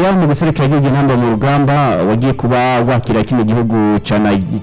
yaho mu guserukira igihugu intamba mu rugamba wagiye kuba wakira kino gihugu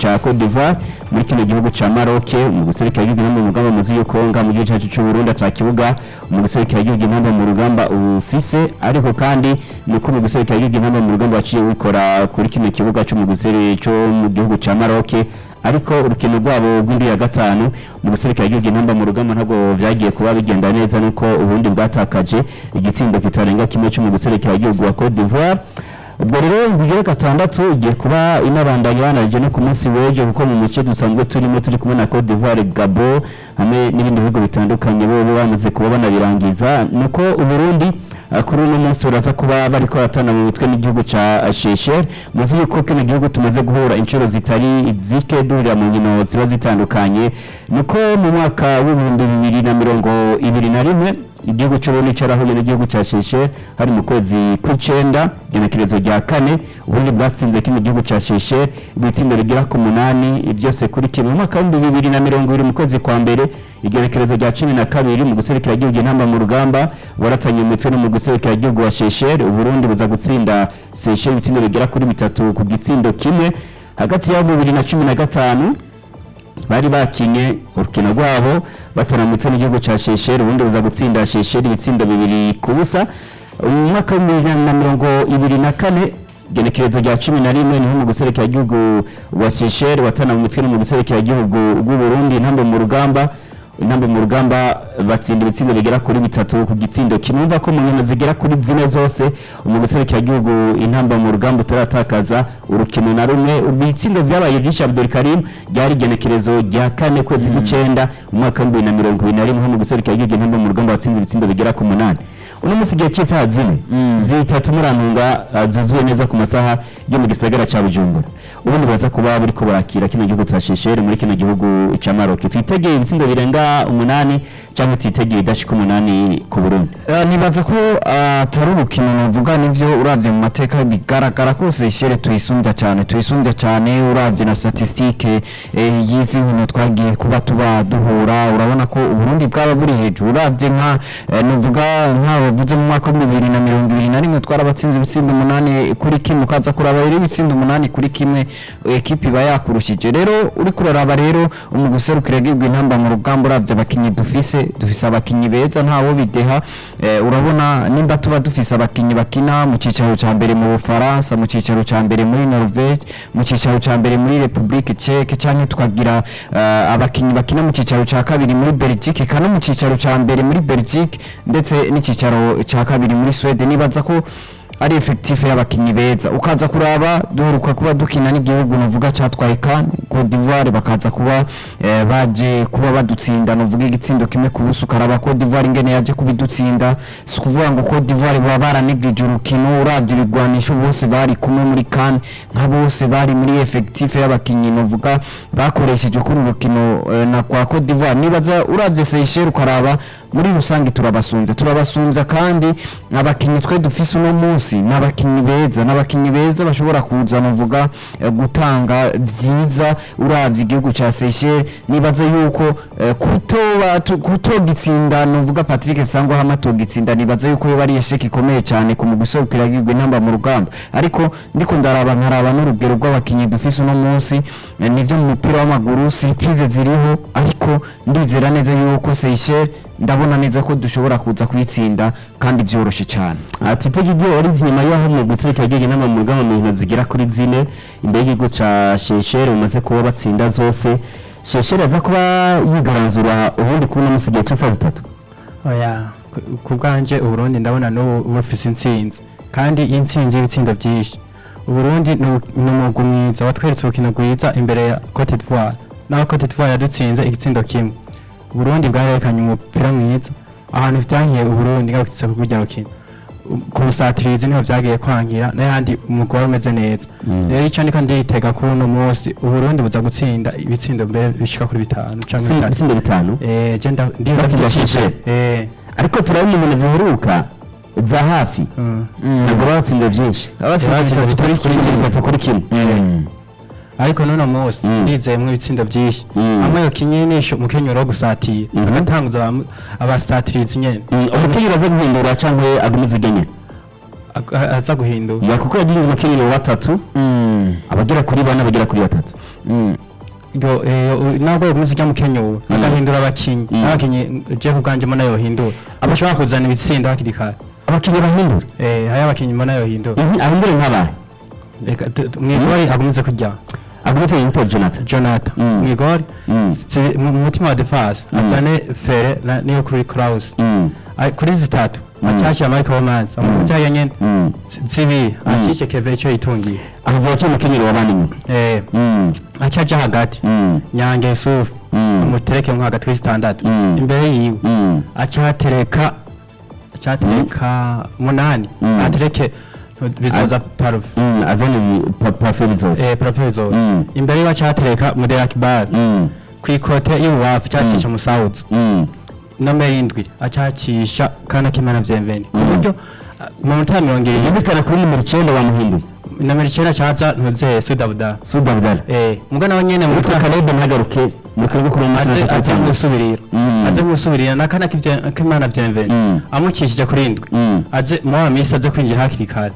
ca Côte d'Ivoire muri kino gihugu ca Maroc mu guserukira igihugu intamba mu rugamba muzi yuko nga mu gihugu cyacu cy'u Burundi atakibuga mu guserukira igihugu intamba mu rugamba ufise ariko kandi nuko mu guserukira igihugu intamba mu rugamba waciye wikora kuri kino kibuga cyo mu gihugu ca Maroc ariko urukino rwabo rw'indi ya gatanu mu guserukira igihugu intamba mu rugamba ntabwo byagiye kuba bigenda neza nuko ubundi bwatakaje igitsindo kitarenga kimwe cyo mu guserukira igihugu wa Côte d'Ivoire. ubwo rero ngiye gatandatu igiye kuba inabandanya banaje no ku munsi w'ejo kuko mu muce dusanzwe turi kumwe na Côte d'Ivoire, Gabon hamwe n'ibindi bihugu bitandukanye bo bamaze kuba banabirangiza nuko Uburundi kuri uno munsi uraza kuba bariko baratana mu mitwe n'igihugu ca Seychelles. muzi yuko kino gihugu tumaze guhura inshuro zitari zike duhurira mu nkino ziba zitandukanye nuko mu mwaka w'ibihumbi 2021 igihugu cy'Uburundi cyarahuye n'igihugu cya Seychelles hari mu kwezi kw'icenda genekerezo rya kane ubundi bwatsinze kino gihugu cya Seychelles ibitsindo rigera ku 8 byose kuri kimwe mu mwaka wa 2020 mu kwezi kwa mbere igenekerezo rya 12 mu guserukira igihugu intamba mu rugamba waratanye umutwe no mu guserukira igihugu wa Seychelles Uburundi buza gutsinda Seychelles ibitsindo rigera kuri 3 ku gitsindo kimwe. hagati ya 2015 bari bakinye urukino rwabo bataramutse n'igihugu cya Seychelles ubundi buza gutsinda Seychelles ibitsindo 2 ku busa. mu mwaka wa 2024 genekerezo rya 11 niho mu guserukira igihugu wa Seychelles watana mu mitwe no mu guserukira igihugu rw'u Burundi intamba mu rugamba batsinda ibitsindo bigera kuri 3 ku gitsindo kimwe ko mu nkino zigera kuri 4 zose mu guserukira igihugu intamba mu rugamba utaratakaza urukino na rumwe. ibitsindo vyabaye byinshi Abdul Karim ryari genekerezo rya 4 kwezi kw'icenda mu mwaka wa 2021 mu guserukira igihugu intamba mu rugamba watsinze ibitsindo bigera ku 8. uno musi gihe cy'isaha zine zitatu murantunga zuzuye neza ku masaha yo mu gisagara ca Bujumbura ubundi baza kuba bari ko barakira kino gihugu cya Seychelles muri kino gihugu ca Maroc. twitegeye ibitsindo birenga 8 cyangwa twitegeye idashika 8 ku Burundi. nibaza ko atari urukino navuga nivyo uravye mu mateka bigaragara ko Seychelles tuyisumbya cyane uravye na statistique yizi nkino twagiye kuba tuba duhura urabona ko Uburundi bwaba buri hejuru uravye nka navuga bavuze mu mwaka wa 2021 twarabatsinze ibitsindo 8 kuri kimwe ukaza kuraba rero ibitsindo 8 kuri kimwe equipe iba yakurushije. rero uri kuraraba rero umuguserukira igihugu intamba mu rugamba uravye abakinyi dufise abakinyi beza ntawo bideha. urabona nimba tuba dufise abakinyi bakina mu cicaro ca mbere mu Bufaransa mu cicaro ca mbere muri Norvège mu cicaro ca mbere muri Republique Tchèque canke tukagira abakinyi bakina mu cicaro ca kabiri muri Belgique kana mu cicaro ca mbere muri Belgique ndetse n'icicaro ca kabiri muri Sweden nibaza ko ari effectif y'abakinyi beza. ukaza kuraba duheruka kuba dukina n'igihugu navuga cyatwaye CAN Côte d'Ivoire bakaza kuba baje kuba badutsinda navuga igitsindo kimwe ku buso karaba Côte d'Ivoire ingene yaje kubidutsinda si kuvuga ngo Côte d'Ivoire baba neglije urukino uravye ibigwanisho bose bari kumwe muri CAN nka bose bari muri effectif y'abakinyi navuga bakoresheje kuri urukino na kwa Côte d'Ivoire. nibaza uravye Seychelles ukaraba muri rusangi turabasunza kandi abakinyi twe dufise uno munsi n'abakinyi beza bashobora kuza navuga gutanga vyiza uravye igihugu ca Seychelles. nibaza yuko kutogitsinda navuga Patrick Sangwa hamatogitsinda nibaza yuko yo bari yesheki ikomeye cyane ku muguserukira igihugu intamba mu rugamba ariko ndiko ndaraba n'urugero rw'abakinyi dufise uno munsi nivyo mu mupira w'amaguru surprise ziriho ariko ndizera neza yuko Seychelles ndabona neza ko dushobora kuza kwitsinda kandi byoroshe cyane. twitegeye ibyo ari nyuma yaho mu guserukira igihugu intamba mu rugamba mu nkino zigera kuri 4 imbere y'igihugu ca Seychelles umaze kuba batsinda zose. Seychelles aza kuba yigaranzura ubundi kuri no musigiye cy'isaha 3. oya ku bwanje Uburundi ndabona no bufise intsinzi kandi intsinzi y'ibitsinda byinshi. Uburundi n'umugwi mwiza watweretse urukino rwiza imbere ya Côte d'Ivoire naho Côte d'Ivoire yadutsinze igitsindo kimwe. Uburundi bwarekanye umupira mwiza ahantu vyankiye Uburundi gakitse kujya rukino ku busatirizi niho vyagiye kwangira n'ayandi umugwi umeze neza. rero icyo ndiko nditega kuri uno munsi Uburundi buza gutsinda ibitsindo mbere bishika kuri 5 canke 5. je ndibaza ariko turabona umuntu ziheruka za hafi ntabwo batsinze byinshi abatsinze kuri kimwe ariko none munsi ndizeyemwe ibitsindo byinshi amwe yokinyenisho umukenyero wo gusatira agatanguza abasatirizi nyene umukenyero aza guhindura canke agumiza igenye aza guhindura ya kuko yagiye umukenyero wa 3 abagera kuri 4 abagera kuri 3 nabwo umuzi ujya mukenyero agahindura abakinyi je kubwanje mbona yohindura abashobora kuzana ibitsindo hakiri kare abakinyi bahindura hari abakinyi mbona yohindura ahindure nk'abahe reka mwigori agumize kujya agumize yitwa Jonathan mwigori mu mutima wa defense azane Fere niyo kuri Kraus kuri zitatu acyashya Michael Romans amucya yanyene zibi akishe Keve cyo yitungiye ahaza cyo mukenyero wabandi acaje hagati Nyange Yusuf umutereke nko hagati w'istandatu imbere yiwe acatereka munani atereke bizoza parufe azane parufe imbere y'acatereka Muderak Bar kwikote y'ububafu cyacisha Musauzi nomero 7 acacisha kana kimana Bienvenue ku buryo mu minota 20 yabikana kuri numero 9 bamuhinduye numero 9 caza ntuze Sudabudara muga nawe nyene mu mutwa Kalebe ntagaruke mukago kuri umusizi aze musubirira nakana kimana Bienvenue amukishije kuri 7 aze mu amisi aze kwinjira hakiri kare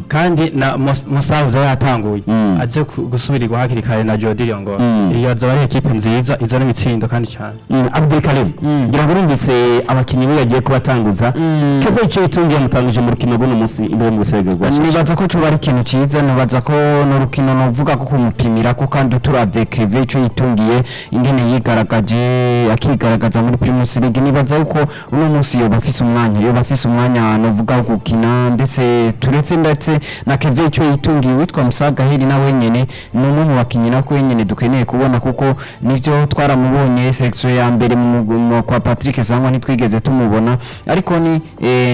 kandi na Musauzi yatanguye aze gusubirirwa hakiri kare na Jodilio ngo iyo azo ari equipe nziza izana imitsindo kandi cyane Abdul Karim ngira ngo urumvise abakinyi be yagiye kubatanguza Keve cyo itungiye mutanguje mu rukino rw'uno munsi imbere mu gusega rwashije nibaza ko cyo ari ikintu cyiza nibaza ko no rukino novuga ko kumupimira ko kandi turavye Keve cyo yitungiye ingene yigaragaje akigaragaza muri Primus League nibaza uko uno munsi yo bafise umwanya novuga gukina ndetse turetse na Keve cyo yitungiye witwa Musaga Heri nawe nyene n'umwe mu bakinyi nako nyene dukeneye kubona kuko nivyo twaramubonye section ya mbere mu kwa Patrick Sangwa ntitwigeze tumubona ariko ni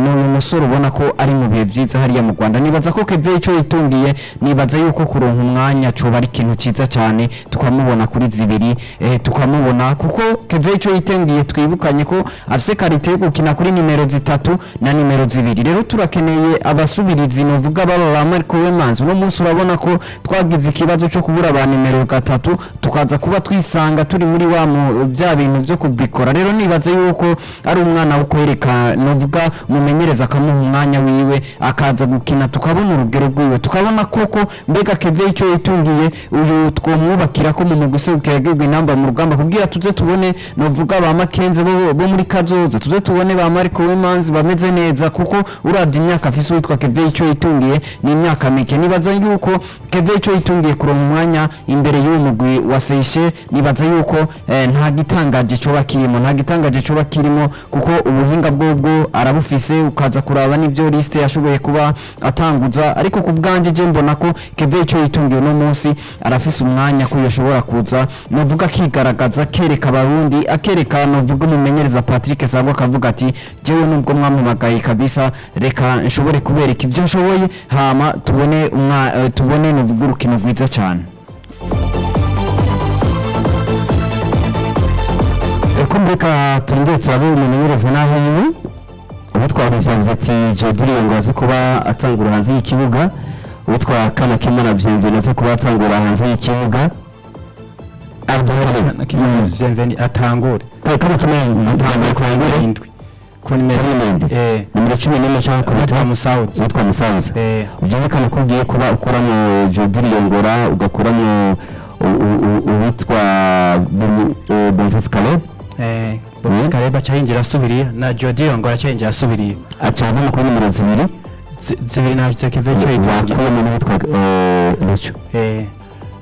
n'uyu musore ubona ko ari mu bihe byiza hariya mu Rwanda nibaza ko Keve cyo yitungiye nibaza yuko kuronka umwanya cyo bari ikintu ciza cyane tukamubona kuri zibiri tukamubona kuko Keve cyo yitungiye twibukanye ko afise karite yo gukina kuri nimero 3 na nimero 2 rero turakeneye abasubirizi novuga baba ba Marco Wemans uwo munsi urabona ko twagize ikibazo cyo kubura ba nimero 3 tukaza kuba twisanga turi muri wa bya bintu byo kubikora rero nibaza yuko ari umwana wo kwereka novuga mumenyereza akamuha umwanya wiwe akaza gukina tukabona urugero rwiwe tukabona koko mbega Keve cyo yitungiye uyu twomwubakira ko mu guserukira igihugu inamba mu rugamba kugira tuze tubone novuga ba Makenze bo muri kazoza tuze tubone ba Marco Wemans bameze neza kuko uravye imyaka afise witwa Keve cyo yitungiye ni imyaka mike nibaza yuko Keve cyo yitungiye kuronka umwanya imbere y'uwo mugwi wa Seychelles nibaza yuko nta gitangaje cyo bakirimo kuko ubuhinga bwo arabufise ukaza kuraba n'ivyo liste yashoboye kuba atanguza ariko ku bwanje je mbona ko Keve cyo yitungiye no munsi arafise umwanya ko yoshobora kuza novuga kigaragaza kereka abarundi akereka novuga umumenyereza Patrick Sangwa akavuga ati jewe nubwo mwamumagaye kabisa reka nshobore kubereka ivyo nshoboye hama tubone novuga urukino rwiza cyane kumbeka turinde tsabe umumenyereza naho yiwe ubutwa bizaza ati Jodilio ngo aze kuba atangura hanze y'ikibuga ubutwa kana kimana Bienvenue aze kuba atangura hanze y'ikibuga Kana kimana Bienvenue atangura kana kimana atangura indwi ku nimero nimero 11 cyangwa kubita Musauzi witwa Musauzi byabikana ko ugiye kuba ukuramo Jodilio ngora ugakuramo uwitwa Bonfils Caleb Bonfils Caleb acayinjira asubiriye na Jodilio ngora acayinjira asubiriye acava kuri nimero 2 na Keve cyo yitungiye kuri nimero witwa Lucho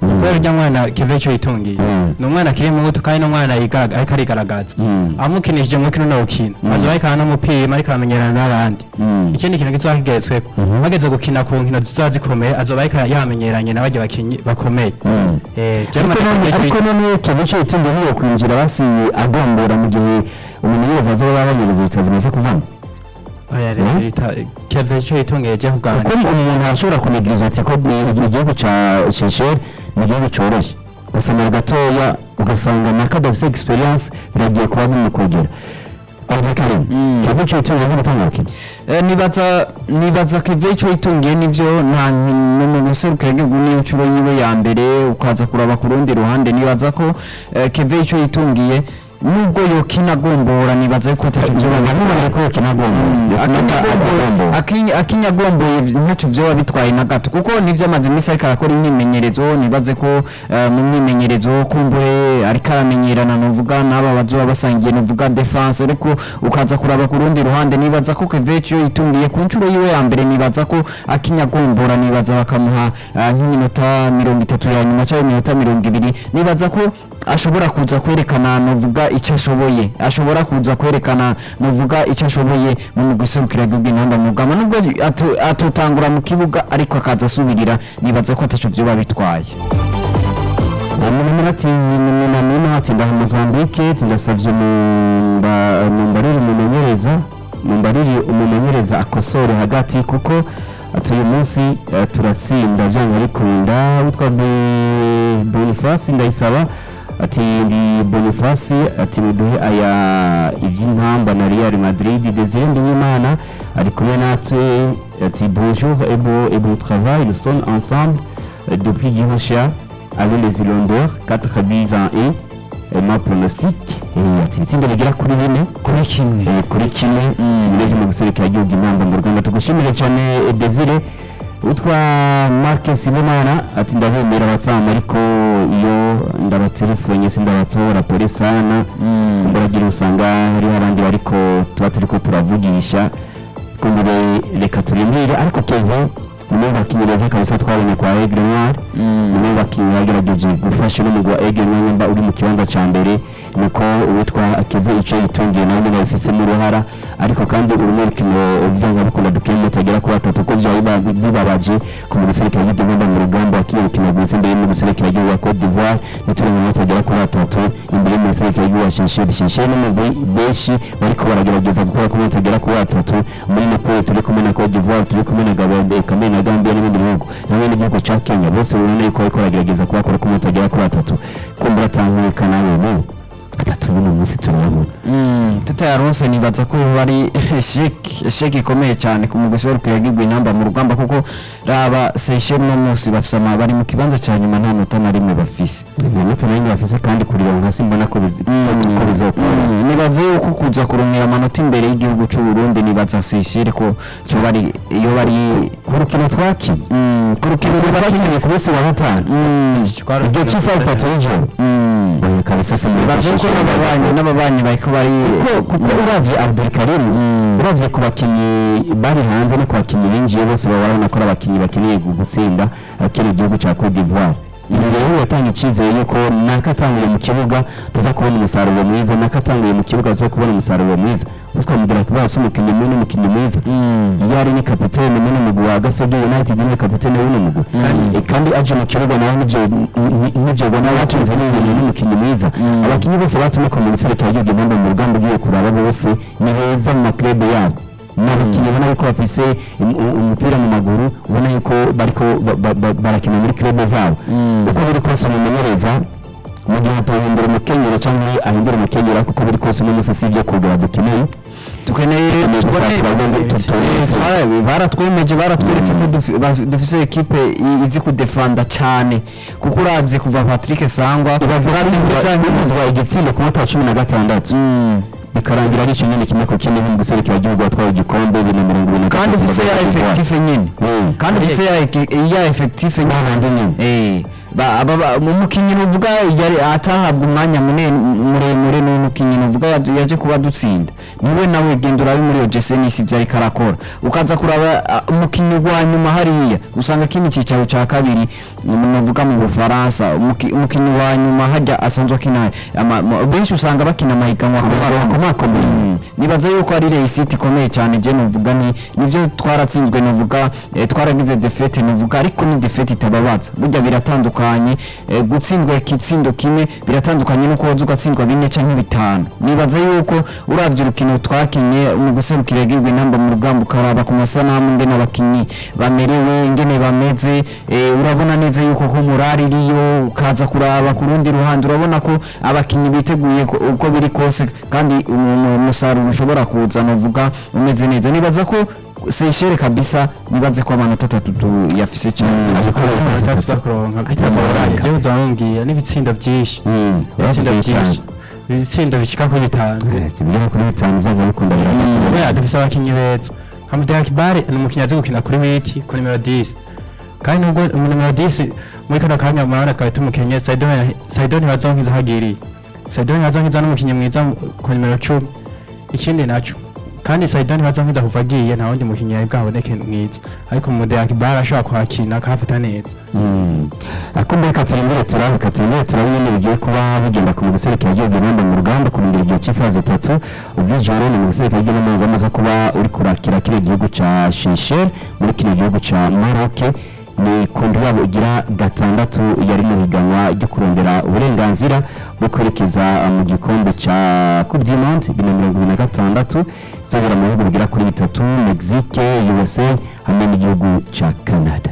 kubera ujya mwana Keve cyo yitungiye ni umwana akiri muto kandi n'umwana ariko arigaragaza amukinishije mu kino nawukina azoba ariko anamupima ariko aramenyerana n'abandi ikindi kintu kizakigeretsweko bageze gukina ku nkino zizazikomeye azoba ariko yamenyeranye n'abajya bakinyi bakomeye ariko none Keve cyo yitungiye niyo kwinjira basi agombora mu gihe umumenyereza azoba abanyereza bitazimaze kuvamo Keve cyo yitungiye je kugana kuko umuntu ashobora kunegiriza ati ko igihugu ca Seychelles ni igihugu cyoroshye ugasanga gatoya ugasanga na kadafise experience biragiye kuba bimukogera Keve cyo yitungiye n'umutangakin nibaza Keve cyo yitungiye nivyo nta mu guserukira igihugu niyo ncuro yiwe ya mbere ukaza kuraba ku rundi ruhande nibaza ko Keve cyo yitungiye nubwo yokina gombora nibaza ko atacu byo bamubona ko yokina gombora akinya gomboye ntacyo byo bitwaye na gato kuko nivyo amaze iminsi ariko arakora imyimenyerezo nibaze ko mu myimenyerezo kumbure ariko aramenyerana novuga n'aba bazoba basangiye novuga defense ariko ukaza kuraba ku rundi ruhande nibaza ko Kevecchio itungiye ku ncuro yiwe ya mbere nibaza ko akinya gombora nibaza bakamuha nk'iminota 30 ya nyuma cyangwa iminota 20 nibaza ko ashobora kuza kwerekana novuga icyo ashoboye ashobora kuza kwerekana novuga icyo ashoboye mu guserukira bw'inamba mu gama nubwo atotangura mu kibuga ariko akaza asubirira nibaza ko ataco byo babitwaye ati nina ati ndaha Mozambique tindasavye mumbariri umumenyereza akosore hagati kuko atuye munsi turatsinda byanga bikunda witwa Boniface ndayisaba ati ndi Boniface ati muduhe aya iby'intamba na Real Madrid Desire Ndimana ari kumwe natwe ati bonjour et bon travail nous sommes ensemble depuis Gihosha avec les Irlandais 4 buts à 1 ma pronostic ati itsinda rigira kuri bine kuri kimwe kimwe mu guserukira igihugu inamba mu Rwanda tugushimire cyane Desire utwa Marcus Ibomana ati ndabemera batsama ariko iyo ndabatelefone sindabatora polisana ndagira usanga hari abandi bariko tuba turiko turavugisha kumbure reka turindire ariko Kevin nimwe bakinyereza kabisa twabonye kwa Aigle Noir nimwe bakinyagerageje gufasha n'umugwa Aigle Noir mba uri mu kibanza ca mbere nuko uwitwa Kevin ico yitungiye nawe nabifise mu ruhara ariko kandi urumurikino byanga bikunda dukemo tagera ku batatu ko bibabaje ku muserukira y'igihomba mu rugamba wakiyukina gutse mbere mu muserukira y'u Cote d'Ivoire nituri mu tagera ku batatu imbere mu muserukira y'u Shishe n'umugwi beshi bariko baragerageza gukora ku tagera ku batatu muri Napoli turi kumwe na Cote d'Ivoire turi kumwe na Gabon na Gambia n'ibindi bihugu nawe n'igihugu ca Kenya bose urabona yuko bariko baragerageza kubakora ku tagera ku batatu kumbura tangikana wewe atatu mu munsi turabona tutayaronse nibaza ko bari sheki ikomeye cyane ku muguserukira y'igwi namba mu rugamba kuko raba Seychelles no munsi bafise bari mu kibanza cya nyuma nta nota na rimwe bafise nta nota bafise kandi kurironka simbona ko bizokora nibaza yuko kuza kurongera amanota imbere y'igihugu cy'u Burundi nibaza Seychelles ko cyo bari iyo bari ku rukino twaki ku rukino bakinye ku munsi wa gatanu igihe cy'isaha 3 y'ijoro kabisa n'ababanyi bariko bari kuko uravye Abdul Karim uravye ku bakinyi bari hanze no ku bakinyi binjiye bose babona ko abakinyi bakeneye gutsinda akiri igihugu ca Cote d'Ivoire ibi rero yatanga icyizere yuko nakatanguye mu kibuga tuza kubona umusaruro mwiza nakatanguye mu kibuga tuza kubona umusaruro mwiza twamubwira ko basi umukinyi mwiza yari ni kapitene muri mugwi wa Gasogi United ni kapitene w'umugwi kandi aje mu kibuga nawe nivyo bona yatunze n'umukinyi mwiza abakinyi bose batumye ko mu gisirikare y'igihugu inamba mu rugamba ugiye kuraba bose ni beza mu maklebe yabo n'abakinyi ubona yuko bafise umupira mu maguru ubona yuko bariko barakina muri klebe zabo uko biri kose umumenyereza mu gihe atohindura umukenyero cyangwa ahindura umukenyero kuko biri kose n'umusi sivyo kugura dukeneye baratwemeje baratweretse ko dufise ekipe izi kudefanda cyane kuko uravye kuva Patrick Sangwa bazira igitsindo ku munota wa 16 bikarangira ari kinini kimwe ko kindi mu guserukira igihugu atwaye igikombe 2020 kandi ufise ya effective nyine kandi ufise ya effective nyine umukinyi uvuga yari atahabwa umwanya muremure n'umukinyi uvuga yaje kuba dutsinda niwe nawe gendura ari muri OGC byari karakora ukaza kuraba umukinyi wa nyuma hariya usanga kindi cicaro ca kabiri muvuga mu Bufaransa umukinyi wa nyuma hajya asanzwe kina benshi usanga bakina mahiganwa akomeye nibaza yuko ari reisite ikomeye cyane je nuvuga nivyo twaratsinzwe nuvuga twaragize defete nuvuga ariko ni defete itababaza burya biratandukanye gutsindwa ikitsindo kimwe biratandukanye nuko waza ugatsindwa 4 canke 5 nibaza yuko uravye urukino twakinye mu guserukira igihugu inamba mu rugamba ukaraba ku masanamu ngene abakinyi bamerewe ngene bameze urabona neza yuko ko murari iriyo ukaza kuraba ku rundi ruhande urabona ko abakinyi biteguye uko biri kose kandi umusaruro ushobora kuza nuvuga umeze neza nibaza ko Seychelles kabisa nibaze ko amanota 3 yafise cyane atakuronka bitavora ibyo zangiye n'ibitsinda byinshi ibitsinda byinshi ibitsindo bishika kuri 5 zibigera kuri 5 byanga bikunda biraza kubera dufise abakinyi beza Hamdia Kibari ni umukinyi azi gukina kuri witi ku nimero 10 kandi nubwo nimero 10 muri kano kanya murabona twari tumukenye Saidon bazonkiza hagiri Saidon bazonkiza n'umukinyi mwiza ku nimero 10 ikindi naco kandi Saidon bazonkiza kuva agiye nta wundi mukinyi yawe bwaboneke mwiza ariko Hamdia Kibari ashobora kwakina akafata neza akumbe katurindire turabona bigiye kuba bigenda ku guserekera igihugu n'andi mu rugamba ku ndege cy'isaha 3 uzijoro ni mu guserekera igihugu n'andi amaze kuba uri kurakira kire gihugu ca Seychelles muri kire gihugu ca Maroc ni kundi yabo igira gatandatu yari mu higanwa ryo kurondera uburenganzira bwo kwerekeza mu gikombe ca Coupe du Monde 2026 zabura mu bihugu bigira kuri 3 Mexique USA hamwe n'igihugu ca Canada